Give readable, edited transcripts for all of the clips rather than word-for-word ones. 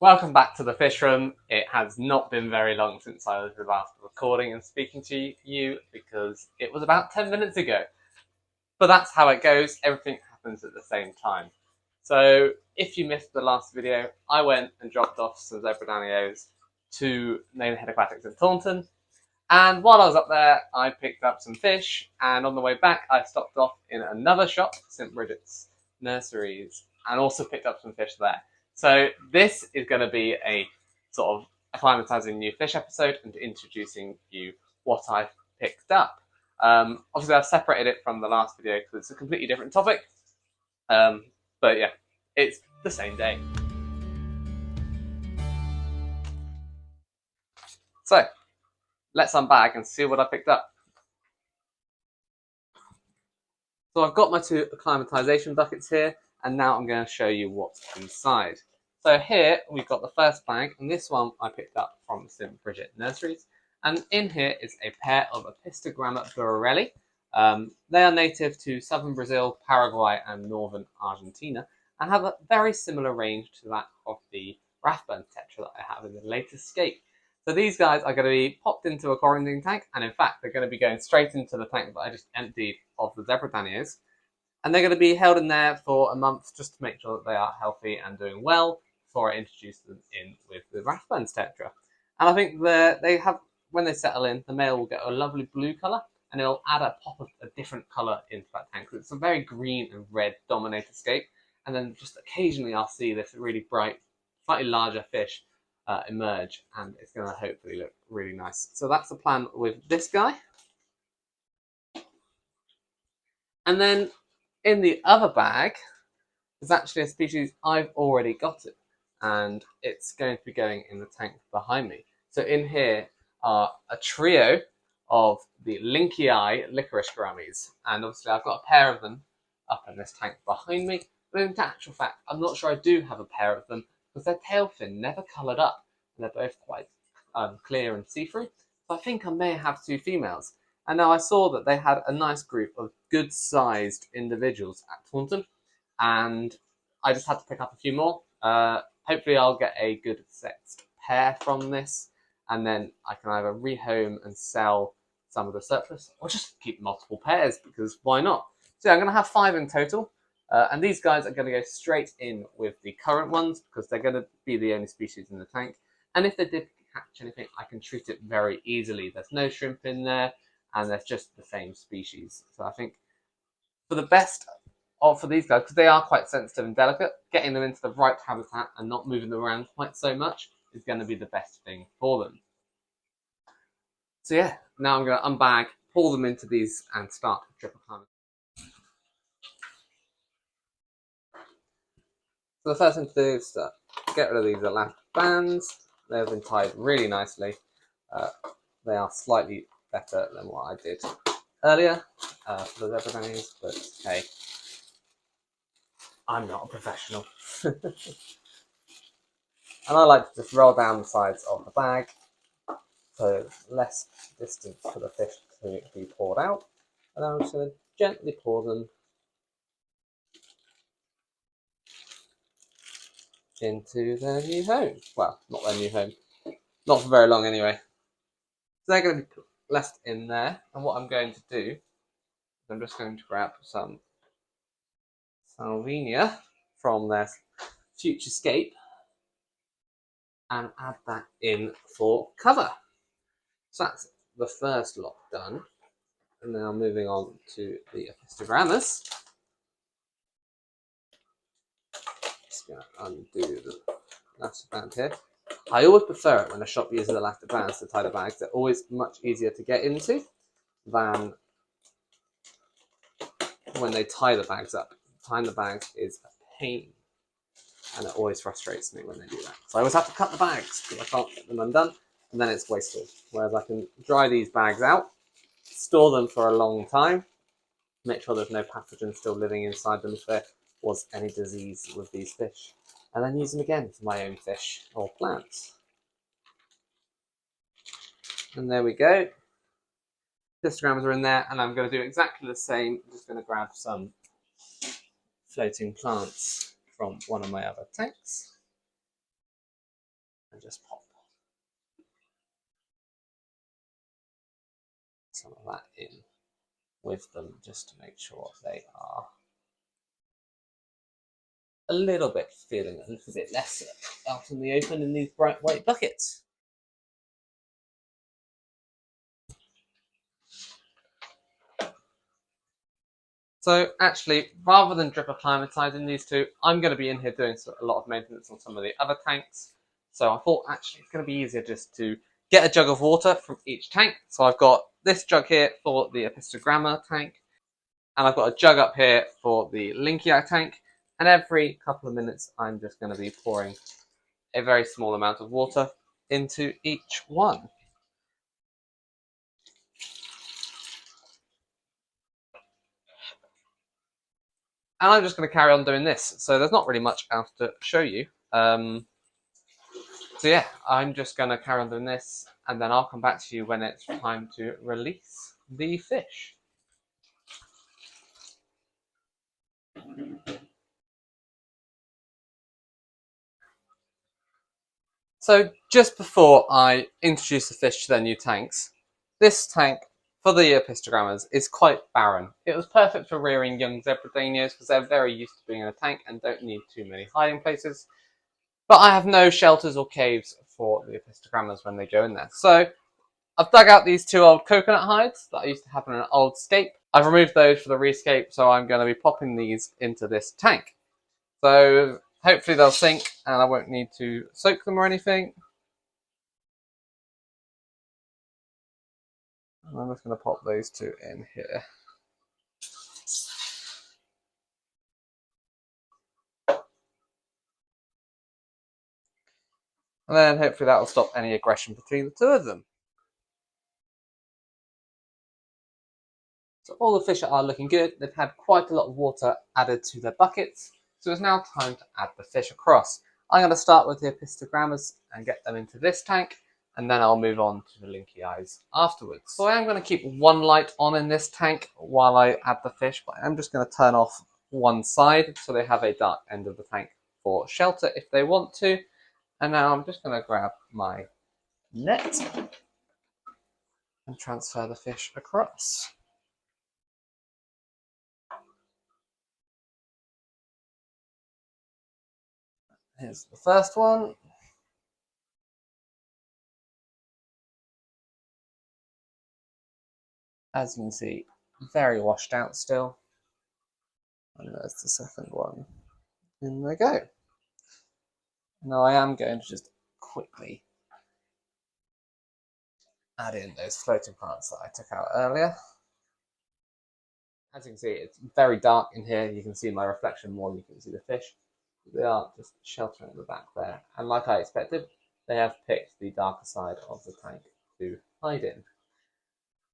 Welcome back to the fish room. It has not been very long since I was last recording and speaking to you because it was about 10 minutes ago. But that's how it goes. Everything happens at the same time. So if you missed the last video, I went and dropped off some zebra danios to Head Aquatics in Taunton. And while I was up there, I picked up some fish. And on the way back, I stopped off in another shop, St. Bridget's Nurseries, and also picked up some fish there. So this is going to be a sort of acclimatizing new fish episode and introducing you what I've picked up. Obviously, I've separated it from the last video because it's a completely different topic. But yeah, it's the same day. So let's unbag and see what I picked up. So I've got my two acclimatization buckets here, and now I'm going to show you what's inside. So here we've got the first bag, and this one I picked up from St. Bridget Nurseries. And in here is a pair of Apistogramma borellii. They are native to southern Brazil, Paraguay, and northern Argentina, and have a very similar range to that of the Rathbone tetra that I have in the latest scape. So these guys are going to be popped into a quarantine tank, and in fact, they're going to be going straight into the tank that I just emptied of the zebra danios. And they're going to be held in there for a month just to make sure that they are healthy and doing well before I introduce them in with the Rathbone tetra. And I think they have, when they settle in, the male will get a lovely blue colour, and it'll add a pop of a different colour into that tank. It's a very green and red dominated scape, and then just occasionally I'll see this really bright, slightly larger fish emerge, and it's going to hopefully look really nice. So that's the plan with this guy. And then in the other bag is actually a species I've already got it, and it's going to be going in the tank behind me. So in here are a trio of the Linkyii licorice gouramis, and obviously I've got a pair of them up in this tank behind me, but in actual fact I'm not sure I do have a pair of them because their tail fin never coloured up, and they're both quite clear and see-through, so I think I may have two females. And now I saw that they had a nice group of good-sized individuals at Taunton, and I just had to pick up a few more. Hopefully I'll get a good sexed pair from this, and then I can either rehome and sell some of the surplus, or just keep multiple pairs, because why not? So yeah, I'm going to have 5 in total, and these guys are going to go straight in with the current ones, because they're going to be the only species in the tank. And if they did catch anything, I can treat it very easily. There's no shrimp in there, and they're just the same species. So I think for the best for these guys, because they are quite sensitive and delicate, getting them into the right habitat and not moving them around quite so much is going to be the best thing for them. So yeah, now I'm going to unbag, pull them into these, and start drip acclimatization. So the first thing to do is to get rid of these elastic bands. They've been tied really nicely. They are slightly better than what I did earlier for the zebra danios, but hey, I'm not a professional. And I like to just roll down the sides of the bag so less distance for the fish to be poured out. And then I'm just going to gently pour them into their new home. Well, not their new home. Not for very long anyway. So they're going to be left in there. And what I'm going to do is I'm just going to grab some Salvinia from their future scape and add that in for cover. So that's the first lot done. And now moving on to the Apistogrammas. Just going to undo the elastic band here. I always prefer it when a shop uses elastic bands to tie the bags. They're always much easier to get into than when they tie the bags up. Tying the bags is a pain, and it always frustrates me when they do that. So I always have to cut the bags because I can't get them undone, and then it's wasteful. Whereas I can dry these bags out, store them for a long time, make sure there's no pathogen still living inside them if there was any disease with these fish, and then use them again for my own fish or plants. And there we go. Histogrammas are in there, and I'm going to do exactly the same. I'm just going to grab some floating plants from one of my other tanks. and just pop some of that in with them just to make sure they are a little bit feeling a little bit less out in the open in these bright white buckets. So actually, rather than drip acclimatizing these two, I'm going to be in here doing a lot of maintenance on some of the other tanks. So I thought actually it's going to be easier just to get a jug of water from each tank. So I've got this jug here for the Apistogramma tank, and I've got a jug up here for the Linkia tank, and every couple of minutes I'm just going to be pouring a very small amount of water into each one. And I'm just going to carry on doing this. So there's not really much else to show you. So yeah, I'm just going to carry on doing this, and then I'll come back to you when it's time to release the fish. So just before I introduce the fish to their new tanks, this tank for the Apistogrammas is quite barren. It was perfect for rearing young zebra danios because they're very used to being in a tank and don't need too many hiding places. But I have no shelters or caves for the Apistogrammas when they go in there. So I've dug out these two old coconut hides that I used to have in an old scape. I've removed those for the rescape, so I'm going to be popping these into this tank. So hopefully they'll sink and I won't need to soak them or anything. And I'm just going to pop those two in here. And then hopefully that will stop any aggression between the two of them. So all the fish are looking good. They've had quite a lot of water added to their buckets. So it's now time to add the fish across. I'm going to start with the Apistogrammas and get them into this tank, and then I'll move on to the Linkiais afterwards. So I am going to keep one light on in this tank while I add the fish, but I'm just going to turn off one side so they have a dark end of the tank for shelter if they want to. And now I'm just going to grab my net and transfer the fish across. Here's the first one. As you can see, very washed out still. And there's the second one. In they go. Now I am going to just quickly add in those floating plants that I took out earlier. As you can see, it's very dark in here. You can see my reflection more than you can see the fish. They are just sheltering at the back there. And like I expected, they have picked the darker side of the tank to hide in.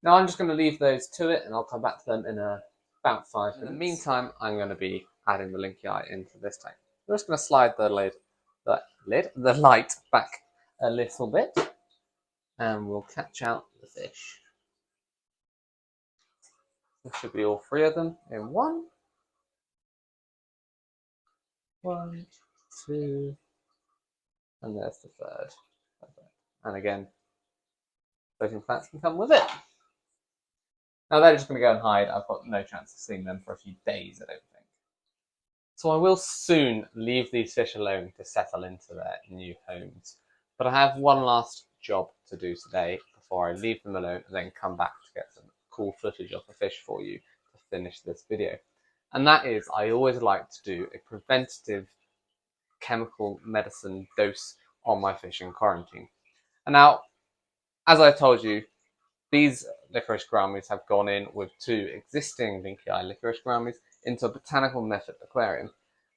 Now I'm just going to leave those to it and I'll come back to them in about 5 minutes. In the meantime, I'm going to be adding the Linkia into this tank. I'm just going to slide the light back a little bit and we'll catch out the fish. There should be all three of them in one. 1, 2, and there's the third. Perfect. And again, floating plants can come with it. Now they're just going to go and hide. I've got no chance of seeing them for a few days, I don't think. So I will soon leave these fish alone to settle into their new homes. But I have one last job to do today before I leave them alone and then come back to get some cool footage of the fish for you to finish this video. And that is, I always like to do a preventative chemical medicine dose on my fish in quarantine. And now, as I told you, these licorice gouramis have gone in with 2 existing Linkia licorice gouramis into a botanical method aquarium.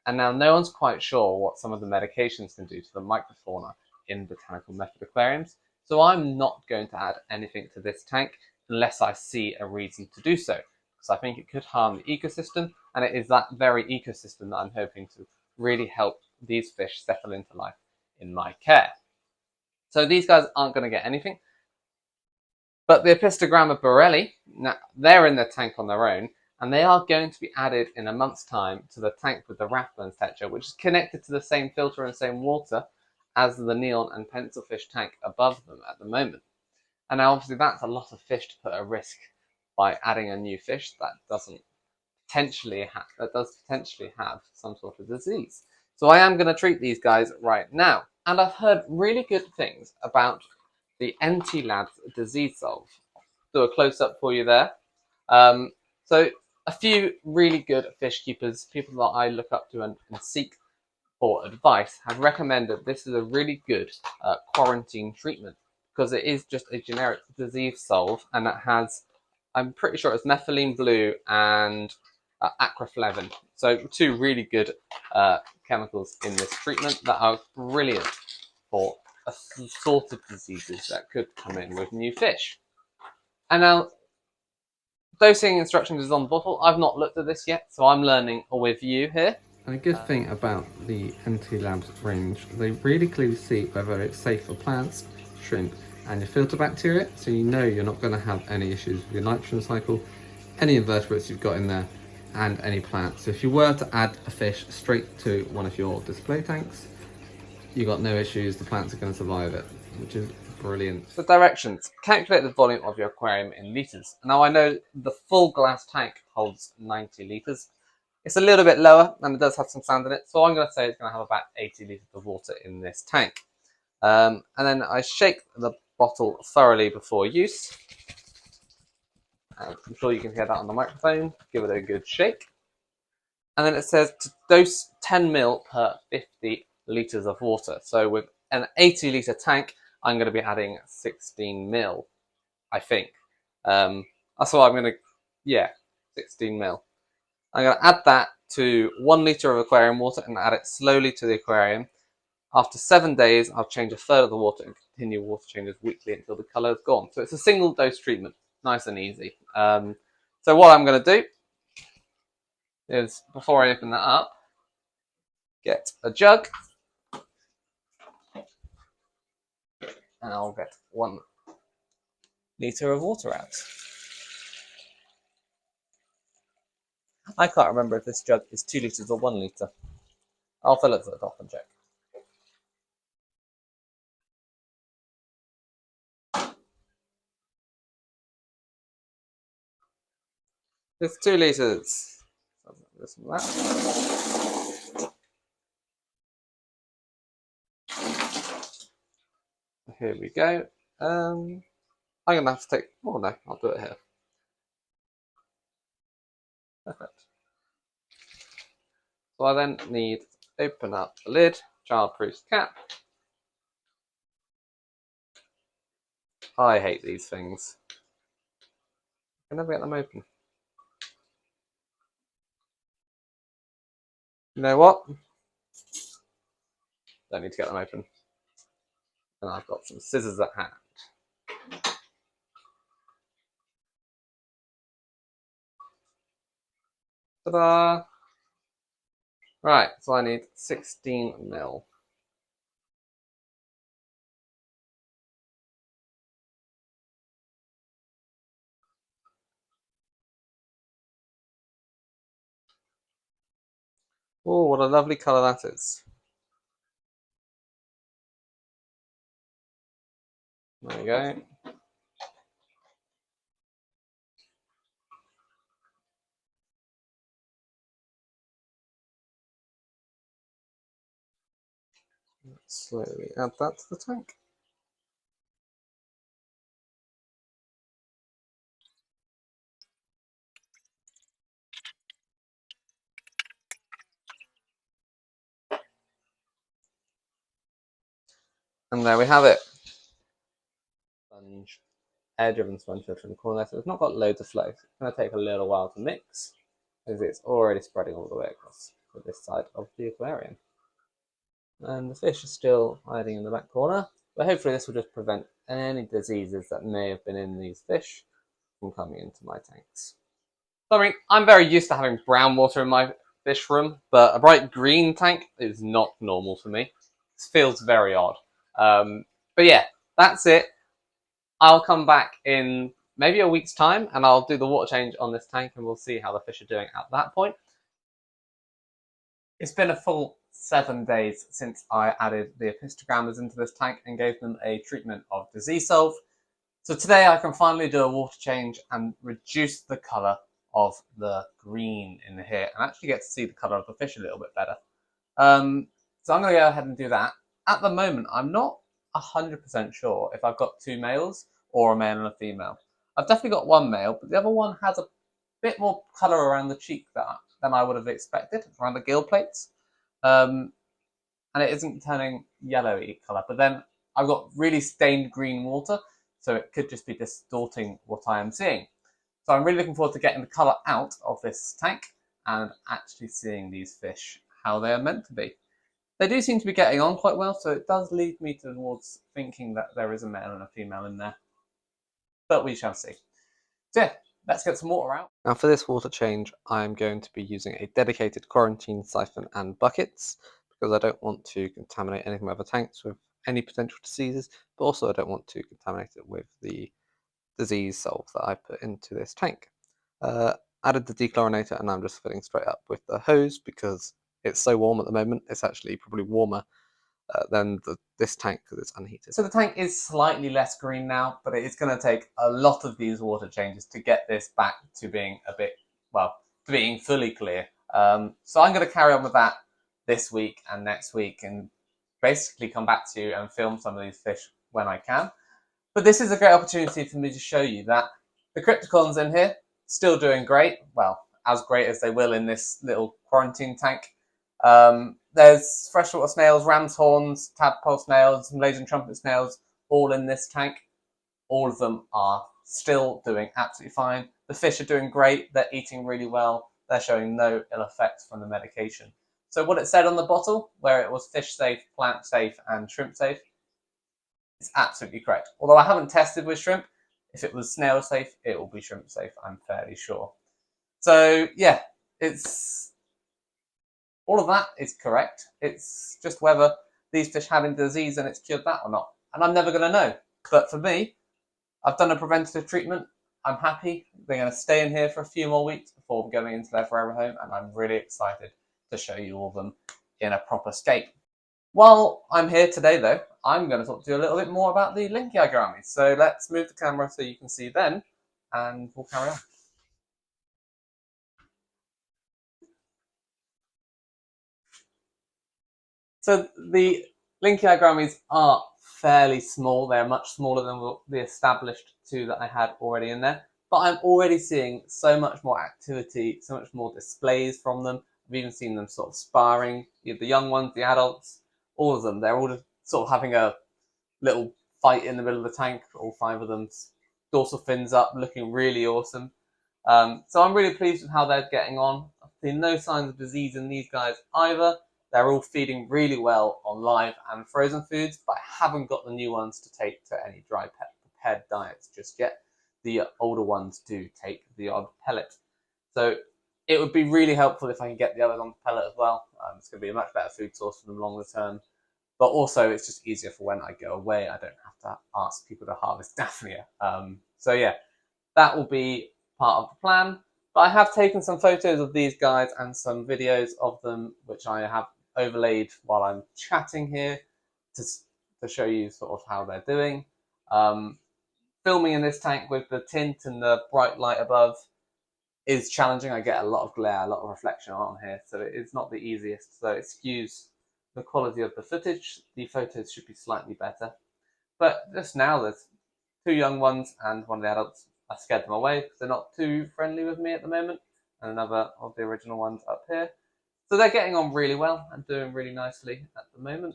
And now no one's quite sure what some of the medications can do to the microfauna in botanical method aquariums. So I'm not going to add anything to this tank unless I see a reason to do so. Because I think it could harm the ecosystem, and it is that very ecosystem that I'm hoping to really help these fish settle into life in my care. So these guys aren't going to get anything. But the Apistogramma borellii, now they're in the tank on their own, and they are going to be added in a month's time to the tank with the Rathbones tetra, which is connected to the same filter and same water as the neon and pencilfish tank above them at the moment. And now obviously that's a lot of fish to put at risk by adding a new fish that does potentially have some sort of disease. So I am going to treat these guys right now. And I've heard really good things about the NT Labs disease solve. Do a close up for you there. So a few really good fish keepers, people that I look up to and seek for advice, have recommended this is a really good quarantine treatment because it is just a generic disease solve, and it has, I'm pretty sure it's methylene blue and aquaflavin. So two really good chemicals in this treatment that are brilliant for assorted diseases that could come in with new fish. And now, dosing instructions is on the bottle. I've not looked at this yet, so I'm learning with you here. And a good thing about the NT Labs range, they really clearly see whether it's safe for plants, shrimp, and your filter bacteria, so you know you're not going to have any issues with your nitrogen cycle, any invertebrates you've got in there, and any plants. So if you were to add a fish straight to one of your display tanks, you got no issues, the plants are going to survive it, which is brilliant. So directions: calculate the volume of your aquarium in litres. Now I know the full glass tank holds 90 litres. It's a little bit lower and it does have some sand in it, so I'm going to say it's going to have about 80 litres of water in this tank. And then I shake the bottle thoroughly before use. I'm sure you can hear that on the microphone. Give it a good shake. And then it says to dose 10 ml per 50 litres of water. So with an 80 litre tank, I'm going to be adding 16 ml, I think. That's what I'm going to, yeah, 16 ml. I'm going to add that to 1 litre of aquarium water and add it slowly to the aquarium. After 7 days, I'll change a third of the water and continue water changes weekly until the colour is gone. So it's a single dose treatment, nice and easy. So what I'm going to do is, before I open that up, get a jug and I'll get 1 litre of water out. I can't remember if this jug is 2 litres or 1 litre. I'll fill it to the top and check. It's 2 litres. This and that. Here we go. I'm going to have to take... Oh no, I'll do it here. Perfect. So I then need to open up the lid, childproof cap. I hate these things. I can never get them open. You know what? Don't need to get them open. And I've got some scissors at hand. Ta-da! Right, so I need 16 ml. Oh, what a lovely colour that is. There we go. Slowly add that to the tank. And there we have it. Sponge, air-driven sponge filter in the corner. So it's not got loads of flow. It's going to take a little while to mix, because it's already spreading all the way across to this side of the aquarium. And the fish is still hiding in the back corner, but hopefully this will just prevent any diseases that may have been in these fish from coming into my tanks. So, I mean, I'm very used to having brown water in my fish room, but a bright green tank is not normal for me. It feels very odd. But yeah, that's it. I'll come back in maybe a week's time and I'll do the water change on this tank and we'll see how the fish are doing at that point. It's been a full 7 days since I added the Apistogrammas into this tank and gave them a treatment of disease solve. So today I can finally do a water change and reduce the colour of the green in here and actually get to see the colour of the fish a little bit better. So I'm going to go ahead and do that. At the moment, I'm not 100% sure if I've got 2 males or a male and a female. I've definitely got 1 male, but the other one has a bit more colour around the cheek than I would have expected, around the gill plates. And it isn't turning yellowy colour, but then I've got really stained green water, so it could just be distorting what I am seeing. So I'm really looking forward to getting the colour out of this tank and actually seeing these fish how they are meant to be. They do seem to be getting on quite well, so it does lead me towards thinking that there is a male and a female in there. But we shall see. So yeah, let's get some water out. Now for this water change, I'm going to be using a dedicated quarantine siphon and buckets, because I don't want to contaminate any of my other tanks with any potential diseases, but also I don't want to contaminate it with the disease solve that I put into this tank. Added the dechlorinator and I'm just filling straight up with the hose because it's so warm at the moment. It's actually probably warmer than this tank because it's unheated. So the tank is slightly less green now, but it is going to take a lot of these water changes to get this back to being a bit, well, to being fully clear. So I'm going to carry on with that this week and next week and basically come back to you and film some of these fish when I can. But this is a great opportunity for me to show you that the crypticons in here still doing great, well, as great as they will in this little quarantine tank. There's freshwater snails, ram's horns, tadpole snails, Malaysian trumpet snails, all in this tank. All of them are still doing absolutely fine. The fish are doing great, they're eating really well, they're showing no ill effects from the medication. So what it said on the bottle, where it was fish safe, plant safe, and shrimp safe, it's absolutely correct. Although I haven't tested with shrimp, if it was snail safe, it will be shrimp safe, I'm fairly sure. So yeah, it's all of that is correct. It's just whether these fish having disease and it's cured that or not. And I'm never going to know. But for me, I've done a preventative treatment. I'm happy. They're going to stay in here for a few more weeks before going into their forever home. And I'm really excited to show you all of them in a proper state. While I'm here today, though, I'm going to talk to you a little bit more about the Linkiagrammi. So let's move the camera so you can see them, and we'll carry on. So the Linkiagrammis are fairly small. They're much smaller than the established 2 that I had already in there. But I'm already seeing so much more activity, so much more displays from them. I've even seen them sort of sparring, the young ones, the adults, all of them. They're all just sort of having a little fight in the middle of the tank, all 5 of them, dorsal fins up, looking really awesome. So I'm really pleased with how they're getting on. I've seen no signs of disease in these guys either. They're all feeding really well on live and frozen foods, but I haven't got the new ones to take to any dry prepared diets just yet. The older ones do take the odd pellet. So it would be really helpful if I can get the others on pellet as well. It's going to be a much better food source for them longer term. But also, it's just easier for when I go away. I don't have to ask people to harvest Daphnia. So yeah, that will be part of the plan. But I have taken some photos of these guys and some videos of them, which I have overlaid while I'm chatting here to show you sort of how they're doing. Filming in this tank with the tint and the bright light above is challenging. I get a lot of glare, a lot of reflection on here, so it's not the easiest. So excuse the quality of the footage. The photos should be slightly better. But just now there's 2 young ones and one of the adults. I scared them away because they're not too friendly with me at the moment. And another of the original ones up here. So they're getting on really well and doing really nicely at the moment.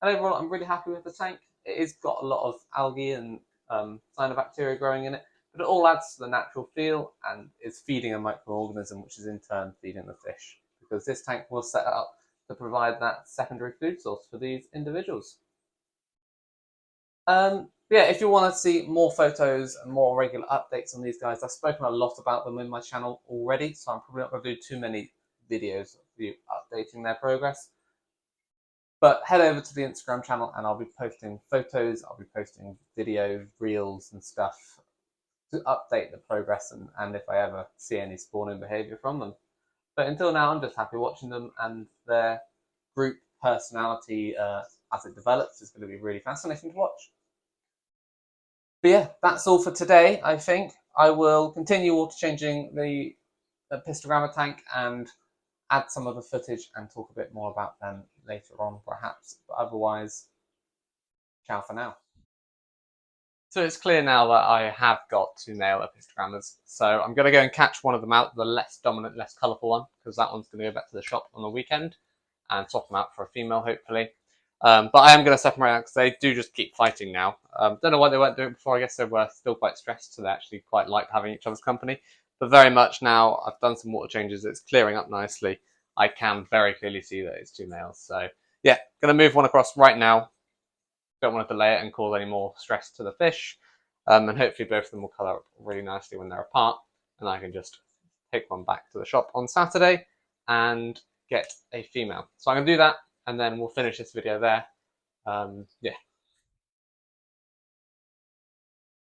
And overall, I'm really happy with the tank. It has got a lot of algae and cyanobacteria growing in it, but it all adds to the natural feel and is feeding a microorganism, which is in turn feeding the fish. Because this tank was set up to provide that secondary food source for these individuals. Yeah, if you want to see more photos and more regular updates on these guys, I've spoken a lot about them in my channel already, so I'm probably not going to do too many videos of you updating their progress. But head over to the Instagram channel and I'll be posting photos, I'll be posting videos, reels and stuff to update the progress and if I ever see any spawning behaviour from them. But until now, I'm just happy watching them and they're group personality as it develops is going to be really fascinating to watch. But yeah, that's all for today, I think. I will continue water changing the Apistogramma tank and add some other footage and talk a bit more about them later on, perhaps. But otherwise, ciao for now. So it's clear now that I have got 2 male Apistogrammas. So I'm going to go and catch one of them out, the less dominant, less colourful one, because that one's going to go back to the shop on the weekend and swap them out for a female, hopefully. But I am going to separate out because they do just keep fighting now. Don't know why they weren't doing it before. I guess they were still quite stressed, so they actually quite liked having each other's company. But very much now, I've done some water changes. It's clearing up nicely. I can very clearly see that it's 2 males. So yeah, going to move one across right now. Don't want to delay it and cause any more stress to the fish. And hopefully both of them will colour up really nicely when they're apart. And I can just take one back to the shop on Saturday and get a female. So I'm going to do that, and then we'll finish this video there. Yeah.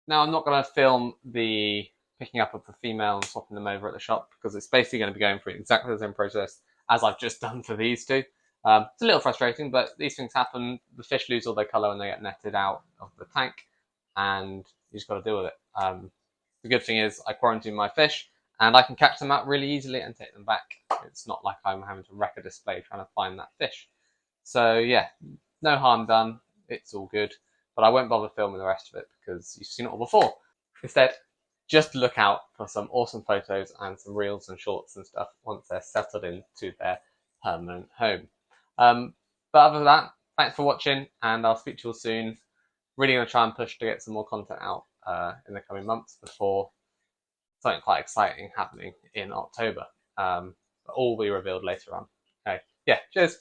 Now I'm not going to film the picking up of the female and swapping them over at the shop, because it's basically going to be going through exactly the same process as I've just done for these two. It's a little frustrating, but these things happen. The fish lose all their colour when they get netted out of the tank, and you just got to deal with it. The good thing is I quarantine my fish, and I can catch them out really easily and take them back. It's not like I'm having to wreck a display trying to find that fish. So yeah, no harm done. It's all good. But I won't bother filming the rest of it because you've seen it all before. Instead, just look out for some awesome photos and some reels and shorts and stuff once they're settled into their permanent home. But other than that, thanks for watching, and I'll speak to you all soon. Really going to try and push to get some more content out in the coming months before something quite exciting happening in October. But all will be revealed later on. Okay, yeah, cheers.